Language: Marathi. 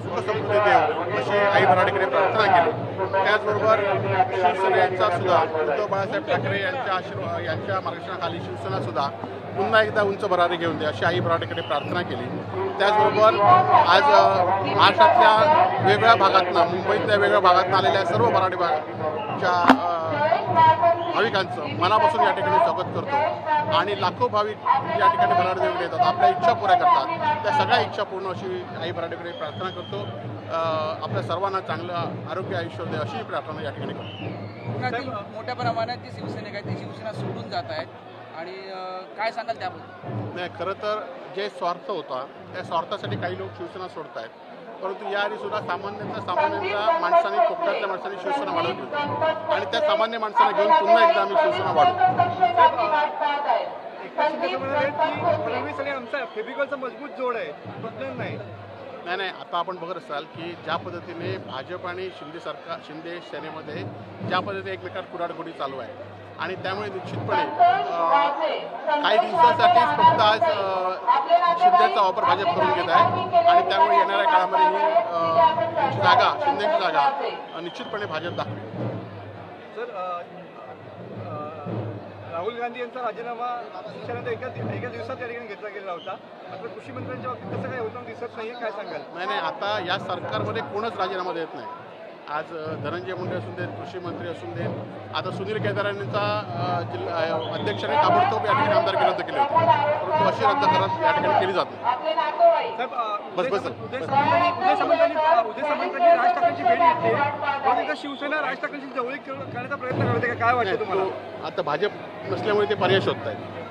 सुखसमृद्धी देव अशी आई भराडीकडे प्रार्थना केली। त्याचबरोबर शिवसेनेचा सुद्धा उद्धव बाळासाहेब ठाकरे यांच्या मार्गदर्शनाखाली शिवसेना सुद्धा पुन्हा एकदा उंच भरारी घेऊन दे अशी आई भराडीकडे प्रार्थना केली। त्याचबरोबर आज महाराष्ट्रातल्या वेगवेगळ्या भागातनं, मुंबईतल्या वेगवेगळ्या भागातनं आलेल्या सर्व भराडी भागाच्या भाविकांचं मनापासून या ठिकाणी स्वागत करतो आणि लाखो भाविक या ठिकाणी भराडी देवीकडे येतात, आपल्या इच्छा पुऱ्या करतात। त्या सगळ्या इच्छा पूर्ण अशी आई भराडीकडे प्रार्थना करतो। आपल्या सर्वांना चांगलं आरोग्य आयुष्य दे अशी प्रार्थना या ठिकाणी करतो। मोठ्या प्रमाणात जी शिवसैनिक आहेत ती शिवसेना सोडून जात आहेत आणि काय सांगाल त्याबद्दल? नाही, खरं तर जे स्वार्थ होता त्या स्वार्थासाठी काही लोक शिवसेना सोडत आहेत, परंतु याआधी सुद्धा सामान्य माणसांनी, कोकणातल्या माणसांनी शिवसेना वाढवली होती आणि त्या सामान्य माणसांना घेऊन पुन्हा एकदा आम्ही शिवसेना वाढवू। फडणवीस आणि आमचा फेबिकॉलचा मजबूत जोड आहे, बदलत नाही। नाही, आता आपण बघत असाल की ज्या पद्धतीने भाजप आणि शिंदे सेनेमध्ये ज्या पद्धतीने एकमेकात कुराडगोडी चालू आहे आणि त्यामुळे निश्चितपणे काही दिवसासाठीच फक्त आज शिंदेचा वापर भाजप करून घेत आहे आणि त्यामुळे येणाऱ्या काळामध्ये ही शिंदेची जागा निश्चितपणे भाजप दाखवेल। सर, राहुल गांधी यांचा राजीनामा एका दिवसात त्या ठिकाणी घेतला गेला होता, मात्र कृषी मंत्र्यांच्या बाबतीत तसं काही होतं दिसत नाहीये, काय सांगाल? नाही, आता या सरकारमध्ये कोणच राजीनामा देत नाही। आज धनंजय मुंडे असून देत, कृषी मंत्री असून देत, आता सुनील केदारांचा अध्यक्षाने ताबडतोब या ठिकाणी आमदारकी रद्द केली होती, परंतु अशी रद्द करत या ठिकाणी केली जात नाही। उदय सामंतांनी राज ठाकरेंची भेट घेतली, पण शिवसेना राज ठाकरेंची जवळीक करण्याचा प्रयत्न करते, काय वाटतं तुम्हाला? आता भाजप नसल्यामुळे ते पर्याय शोधत आहेत।